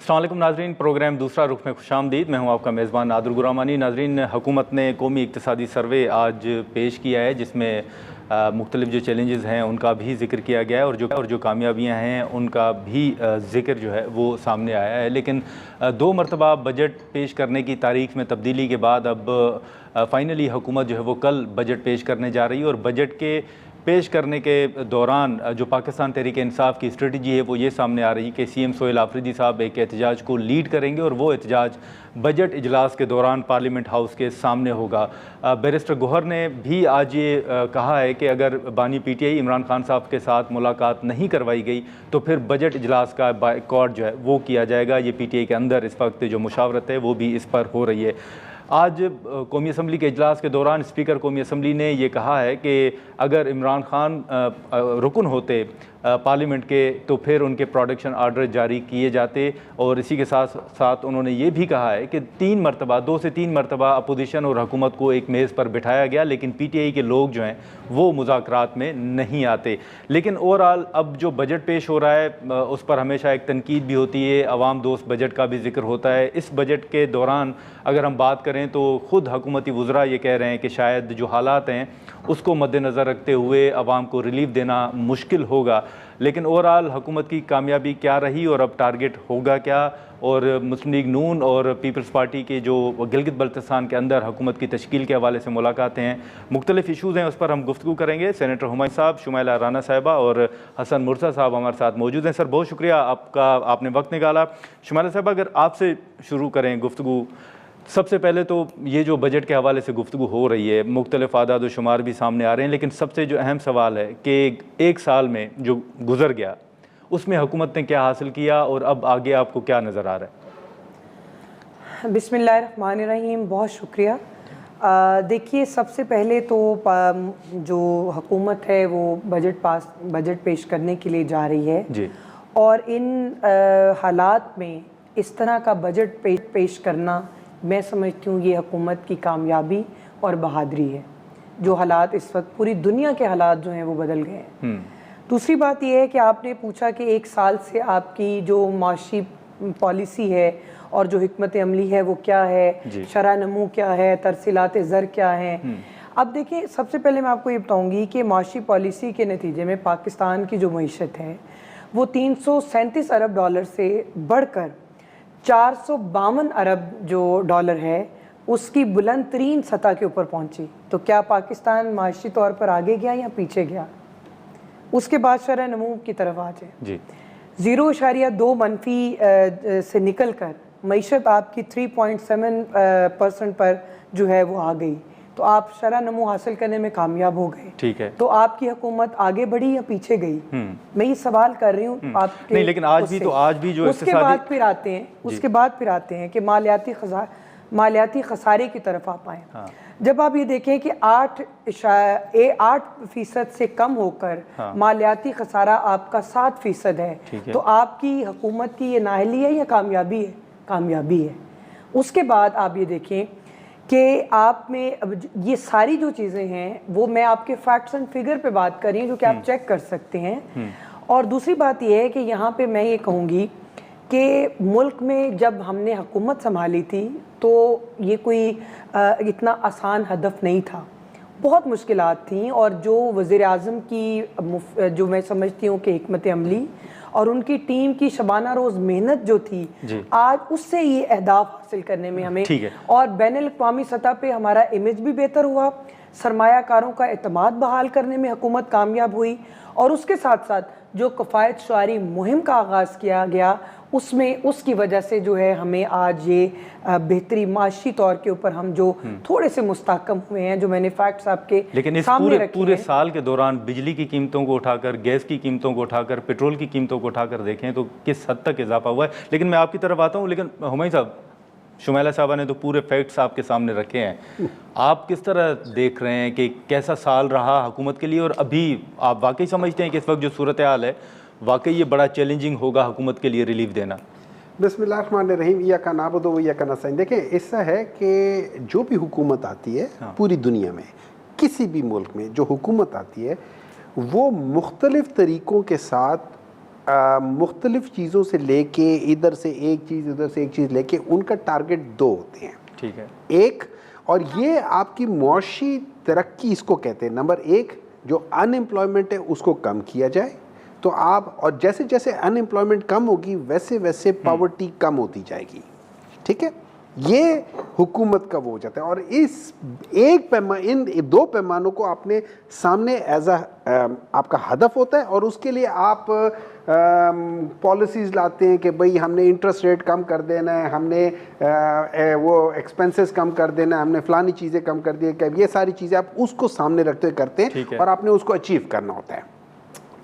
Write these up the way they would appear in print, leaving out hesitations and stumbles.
अस्सलाम वालेकुम नाज़रीन, प्रोग्राम दूसरा रुख में खुशामदीद। मैं हूं आपका मेज़बान नादर गुरामानी। नाज़रीन, हुकूमत ने कौमी इक़्तिसादी सर्वे आज पेश किया है जिसमें मुख्तलिफ जो चैलेंजेस हैं उनका भी ज़िक्र किया गया है और जो कामयाबियाँ हैं उनका भी ज़िक्र जो है वो सामने आया है। लेकिन दो मरतबा बजट पेश करने की तारीख़ में तब्दीली के बाद अब फ़ाइनली हुकूमत जो है वो कल बजट पेश करने जा रही है और बजट के पेश करने के दौरान जो पाकिस्तान तहरीक इंसाफ की स्ट्रेटजी है वो ये सामने आ रही है कि सीएम सोहेल आफरीदी साहब एक एहतजाज को लीड करेंगे और वो एहतजाज बजट इजलास के दौरान पार्लियामेंट हाउस के सामने होगा। बैरिस्टर गौहर ने भी आज ये कहा है कि अगर बानी पीटीआई इमरान खान साहब के साथ मुलाकात नहीं करवाई गई तो फिर बजट इजलास का बायकॉट जो है वो किया जाएगा। ये पीटीआई के अंदर इस वक्त जो मुशावरत है वो भी इस पर हो रही है। आज कौमी असम्बली के इजलास के दौरान स्पीकर कौमी असम्बली ने ये कहा है कि अगर इमरान खान रुकन होते पार्लियामेंट के तो फिर उनके प्रोडक्शन आर्डर जारी किए जाते और इसी के साथ साथ उन्होंने ये भी कहा है कि 2 से 3 मरतबा अपोजिशन और हुकूमत को एक मेज़ पर बिठाया गया लेकिन पीटीआई के लोग जो हैं वो मुज़ाकरात में नहीं आते। लेकिन ओवरऑल अब जो बजट पेश हो रहा है उस पर हमेशा एक तनकीद भी होती है, अवाम दोस्त बजट का भी जिक्र होता है। इस बजट के दौरान अगर हम बात करें तो ख़ुद हुकूमती वज़रा ये कह रहे हैं कि शायद जो हालात हैं उसको मद्देनज़र रखते हुए आवाम को रिलीफ देना मुश्किल होगा। लेकिन ओवरऑल हुकूमत की कामयाबी क्या रही और अब टारगेट होगा क्या, और मुस्लिम लीग नून और पीपल्स पार्टी के जो गिलगित बल्तिस्तान के अंदर हुकूमत की तश्कील के हवाले से मुलाकातें हैं, मुख्तलिफ इशूज़ हैं, उस पर हम गुफ्तगू करेंगे। सेनेटर हुमायूं साहब, शुमाइला राना साहिबा और हसन मुर्सा साहब हमारे साथ मौजूद हैं। सर बहुत शुक्रिया आपका, आपने वक्त निकाला। शुमाइला साहब अगर आपसे शुरू करें गुफ्तगू, सबसे पहले तो ये जो बजट के हवाले से गुफ्तगू हो रही है, मुख्तलिफ आदाद व शुमार भी सामने आ रहे हैं, लेकिन सबसे जो अहम सवाल है कि एक साल में जो गुजर गया उसमें हुकूमत ने क्या हासिल किया और अब आगे आपको क्या नज़र आ रहा है? बिस्मिल्लाहिर्रहमानिर्रहीम, बहुत शुक्रिया। देखिए, सबसे पहले तो जो हुकूमत है वो बजट पेश करने के लिए जा रही है जी। और इन हालात में इस तरह का बजट पेश करना मैं समझती हूँ ये हुकूमत की कामयाबी और बहादुरी है। जो हालात इस वक्त पूरी दुनिया के हालात जो हैं वो बदल गए हैं। दूसरी बात यह है कि आपने पूछा कि एक साल से आपकी जो माशी पॉलिसी है और जो हिकमत अमली है वो क्या है, शरह नमू क्या है, तरसीलात ज़र क्या हैं। अब देखिए, सबसे पहले मैं आपको ये बताऊँगी कि माशी पॉलिसी के नतीजे में पाकिस्तान की जो मईशत है वो 337 अरब डॉलर से बढ़कर 452 अरब जो डॉलर है उसकी बुलंद तरीन सतह के ऊपर पहुंची। तो क्या पाकिस्तान माशी तौर पर आगे गया या पीछे गया? उसके बाद शरह नमू की तरफ आ जाए, 0.2 मनफी से निकल कर मईशत आपकी 3.7% पर जो है वो आ गई। तो आप शरह नमू हासिल करने में कामयाब हो गए, ठीक है। तो आपकी हुकूमत आगे बढ़ी या पीछे गई? मैं ये सवाल कर रही हूँ आपके नहीं, लेकिन आज भी जो उसके बाद फिर आते हैं कि मालियाती खसारे की तरफ आप आए। हाँ। जब आप ये देखें कि 8% से कम होकर मालियाती खसारा आपका 7% है, तो आपकी हुकूमत की ये नाअहली है या कामयाबी है? कामयाबी है। उसके बाद आप ये देखें कि आप में अब ये सारी जो चीज़ें हैं वो मैं आपके फैक्ट्स एंड फिगर पे बात कर रही हूँ जो कि आप चेक कर सकते हैं। और दूसरी बात ये है कि यहाँ पे मैं ये कहूँगी कि मुल्क में जब हमने हुकूमत संभाली थी तो ये कोई इतना आसान हदफ नहीं था, बहुत मुश्किलात थीं। और जो वज़ीर आज़म की जो मैं समझती हूँ कि हिकमत अमली और उनकी टीम की शबाना रोज़ मेहनत जो थी, आज उससे ये अहदाफ हासिल करने में हमें और बैनुल-अक़वामी सतह पे हमारा इमेज भी बेहतर हुआ, सरमायाकारों का एतमाद बहाल करने में हुकूमत कामयाब हुई। और उसके साथ साथ जो कफ़ायत शुआरी मुहिम का आगाज़ किया गया उसमें उसकी वजह से जो है हमें आज ये बेहतरी माशी तौर के ऊपर हम जो थोड़े से मुस्तहकम हुए हैं, जो मैंने फैक्ट्स आपके लेकिन इस पूरे साल के दौरान बिजली की कीमतों को उठाकर, गैस की कीमतों को उठाकर, पेट्रोल की कीमतों को उठाकर देखें तो किस हद तक इजाफा हुआ है। लेकिन मैं आपकी तरफ आता हूँ। लेकिन हुमायूं साहब, शुमाइला साहबा ने तो पूरे फैक्ट्स आपके सामने रखे हैं, आप किस तरह देख रहे हैं कि कैसा साल रहा हुकूमत के लिए और अभी आप वाकई समझते हैं कि इस वक्त जो सूरत हाल है वाकई ये बड़ा चैलेंजिंग होगा हुकूमत के लिए रिलीफ देना? बिस्मिल्लाहिर्रहमानिर्रहीम, या का नाबुदु व इय्याका नस्तईन। देखें, ऐसा है कि जो भी हुकूमत आती है पूरी दुनिया में, किसी भी मुल्क में जो हुकूमत आती है वो मुख्तलिफ तरीक़ों के साथ مختلف چیزوں سے لے کے ادھر سے ایک چیز ادھر سے ایک چیز لے کے ان کا ٹارگٹ دو ہوتے ہیں. ٹھیک ہے. ایک اور یہ آپ کی معاشی ترقی اس کو کہتے ہیں. نمبر ایک جو ان امپلائمنٹ ہے اس کو کم کیا جائے تو آپ, اور جیسے جیسے ان امپلائمنٹ کم ہوگی ویسے ویسے پاورٹی کم ہوتی جائے گی. ٹھیک ہے, یہ حکومت کا وہ ہو جاتا ہے. اور اس ان دو پیمانوں کو آپ نے سامنے ایز اے آپ کا ہدف ہوتا ہے, اور اس کے لیے آپ پالیسیز لاتے ہیں کہ بھئی ہم نے انٹرسٹ ریٹ کم کر دینا ہے, ہم نے وہ ایکسپنسز کم کر دینا ہے, ہم نے فلانی چیزیں کم کر دی ہے. یہ ساری چیزیں آپ اس کو سامنے رکھتے ہوئے کرتے ہیں اور آپ نے اس کو اچیو کرنا ہوتا ہے.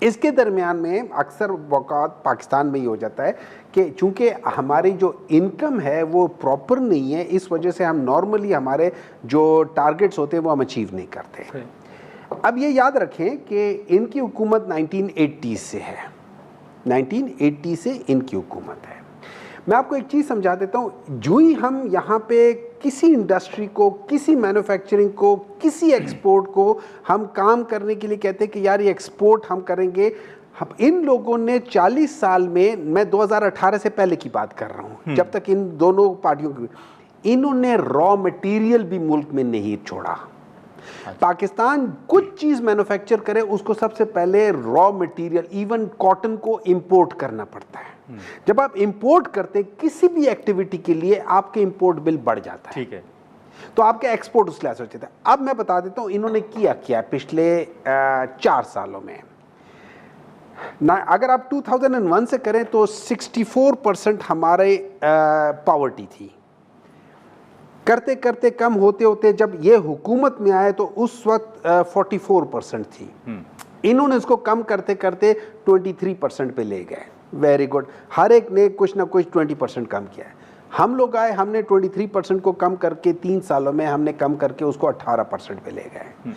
اس کے درمیان میں اکثر اوقات پاکستان میں یہ ہو جاتا ہے کہ چونکہ ہماری جو انکم ہے وہ پراپر نہیں ہے, اس وجہ سے ہم نارملی ہمارے جو ٹارگٹس ہوتے ہیں وہ ہم اچیو نہیں کرتے. اب یہ یاد رکھیں کہ ان کی حکومت 1980 سے ہے, 1980 سے ان کی حکومت ہے. میں آپ کو ایک چیز سمجھا دیتا ہوں, جو ہی ہم یہاں پہ کسی انڈسٹری کو, کسی مینوفیکچرنگ کو, کسی ایکسپورٹ کو ہم کام کرنے کے لیے کہتے ہیں کہ یار یہ ایکسپورٹ ہم کریں گے, ان لوگوں نے 40 سال میں 2018 سے پہلے کی بات کر رہا ہوں, جب تک ان دونوں پارٹیوں کی, انہوں نے را مٹیریل بھی ملک میں نہیں چھوڑا. پاکستان کچھ چیز مینوفیکچر کرے اس کو سب سے پہلے را مٹیریل, ایون کاٹن کو امپورٹ کرنا پڑتا ہے. جب آپ امپورٹ کرتے کسی بھی ایکٹیویٹی کے لیے آپ کے امپورٹ بل بڑھ جاتا ہے. ٹھیک ہے, تو آپ کا ایکسپورٹ اس لحاظ سے ہوتا ہے. اب میں بتا دیتا ہوں انہوں نے کیا ہے پچھلے 4 سالوں میں. اگر آپ 2001 سے کریں تو 64% ہمارے پاورٹی تھی, کرتے کرتے کم ہوتے ہوتے جب یہ حکومت میں آئے تو اس وقت 44% تھی. انہوں نے اس کو کم کرتے کرتے 23% پہ لے گئے. ویری گڈ, ہر ایک نے کچھ نہ کچھ 20% کم کیا ہے. ہم لوگ آئے, ہم نے 23% کو کم کر کے 3 سالوں میں ہم نے کم کر کے اس کو 18% پہ لے گئے.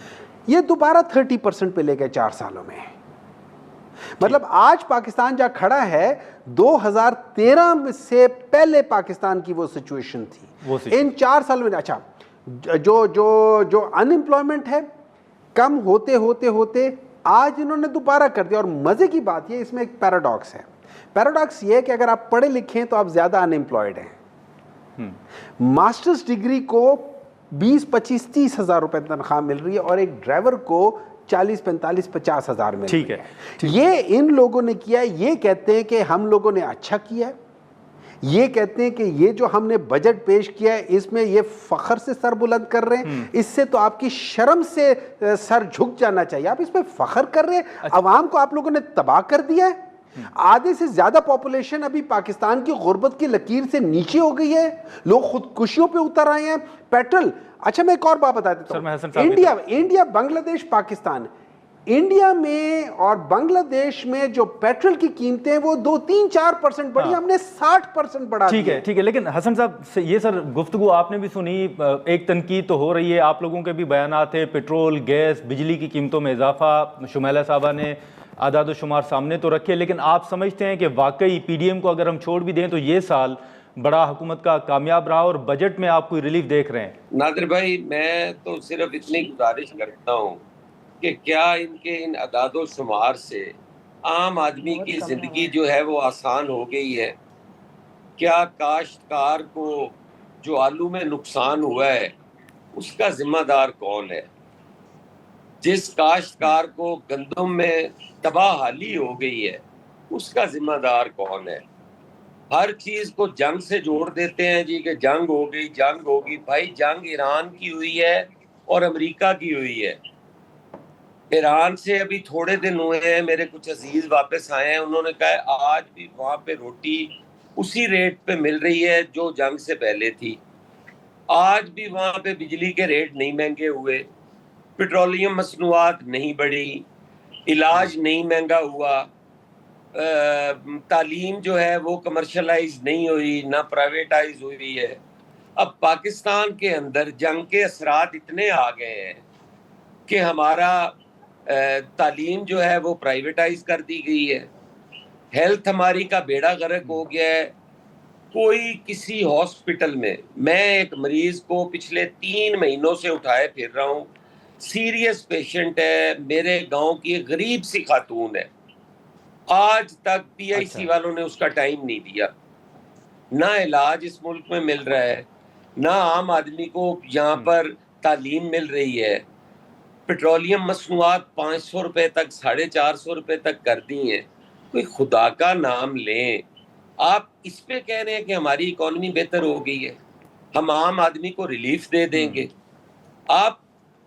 یہ دوبارہ 30% پہ لے گئے 4 سالوں میں. مطلب آج پاکستان جہاں کھڑا ہے 2013 سے پہلے پاکستان کی وہ سچویشن تھی. ان 4 سالوں میں اچھا جو ان امپلائمنٹ ہے کم ہوتے ہوتے ہوتے آج انہوں نے دوبارہ کر دیا. اور مزے کی بات یہ, اس میں ایک پیراڈاکس ہے. پیراڈاکس یہ ہے کہ اگر آپ پڑھے لکھیں تو آپ زیادہ ان امپلائڈ ہیں. ماسٹرز ڈگری کو 20-25-30 ہزار روپے تنخواہ مل رہی ہے اور ایک ڈرائیور کو 40-45-50 ہزار مل رہی ہے. یہ ان لوگوں نے کیا ہے. یہ کہتے ہیں کہ ہم لوگوں نے اچھا کیا ہے, یہ کہتے ہیں کہ یہ جو ہم نے بجٹ پیش کیا ہے اس میں یہ فخر سے سر بلند کر رہے ہیں. اس سے تو آپ کی شرم سے سر جھک جانا چاہیے. آپ اس پہ فخر کر رہے ہیں. عوام کو آپ لوگوں نے تباہ کر دیا ہے. آدھے سے زیادہ پاپولیشن ابھی پاکستان کی غربت کی لکیر سے نیچے ہو گئی ہے. لوگ خودکشیوں پہ اتر آئے ہیں. پیٹرول, اچھا میں ایک اور بات بتا دیتا ہوں. انڈیا بنگلہ دیش پاکستان, انڈیا میں اور بنگلہ دیش میں جو پیٹرول کی قیمتیں ہیں وہ 2-3-4% بڑھی, ہم نے 60% بڑھا دی. ٹھیک ہے, لیکن حسن صاحب یہ سر گفتگو آپ نے بھی سنی, ایک تنقید تو ہو رہی ہے, آپ لوگوں کے بھی بیانات ہیں, پیٹرول, گیس, بجلی کی قیمتوں میں اضافہ, شمیلہ صاحبہ نے اعداد و شمار سامنے تو رکھے, لیکن آپ سمجھتے ہیں کہ واقعی پی ڈی ایم کو اگر ہم چھوڑ بھی دیں تو یہ سال بڑا حکومت کا کامیاب رہا اور بجٹ میں آپ کوئی ریلیف دیکھ رہے ہیں؟ نادر بھائی میں تو صرف اتنی گزارش کرتا ہوں کہ کیا ان کے ان اعداد و شمار سے عام آدمی کی زندگی جو ہے وہ آسان ہو گئی ہے؟ کیا کاشتکار کو جو آلو میں نقصان ہوا ہے اس کا ذمہ دار کون ہے؟ جس کاشتکار کو گندم میں تباہ حالی ہو گئی ہے اس کا ذمہ دار کون ہے؟ ہر چیز کو جنگ سے جوڑ دیتے ہیں جی کہ جنگ ہو گئی, جنگ ہوگی. بھائی جنگ ایران کی ہوئی ہے اور امریکہ کی ہوئی ہے. ایران سے ابھی تھوڑے دن ہوئے ہیں, میرے کچھ عزیز واپس آئے ہیں, انہوں نے کہا آج بھی وہاں پہ روٹی اسی ریٹ پہ مل رہی ہے جو جنگ سے پہلے تھی. آج بھی وہاں پہ بجلی کے ریٹ نہیں مہنگے ہوئے, پیٹرولیم مصنوعات نہیں بڑھی, علاج نہیں مہنگا ہوا, تعلیم جو ہے وہ کمرشلائز نہیں ہوئی, نہ پرائیویٹائز ہوئی ہے. اب پاکستان کے اندر جنگ کے اثرات اتنے آ گئے ہیں کہ ہمارا تعلیم جو ہے وہ پرائیویٹائز کر دی گئی ہے, ہیلتھ ہماری کا بیڑا غرق ہو گیا ہے. کوئی کسی ہاسپٹل میں ایک مریض کو پچھلے 3 مہینوں سے اٹھائے پھر رہا ہوں, سیریس پیشنٹ ہے, میرے گاؤں کی غریب سی خاتون ہے, آج تک پی آئی سی والوں نے اس کا ٹائم نہیں دیا. نہ علاج اس ملک میں مل رہا ہے، نہ عام آدمی کو یہاں پر تعلیم مل رہی ہے. پیٹرولیم مصنوعات 500 روپے تک 450 روپے تک کر دی ہیں. کوئی خدا کا نام لیں. آپ اس پہ کہہ رہے ہیں کہ ہماری اکانومی بہتر ہو گئی ہے، ہم عام آدمی کو ریلیف دے دیں گے. آپ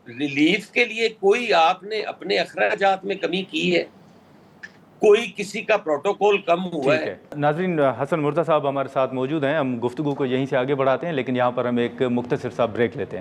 ریلیف کے لیے کوئی آپ نے اپنے اخراجات میں کمی کی ہے؟ کوئی کسی کا پروٹوکول کم ہوا ہے؟ ناظرین، حسن مرزا صاحب ہمارے ساتھ موجود ہیں. ہم گفتگو کو یہیں سے آگے بڑھاتے ہیں، لیکن یہاں پر ہم ایک مختصر سا بریک لیتے ہیں.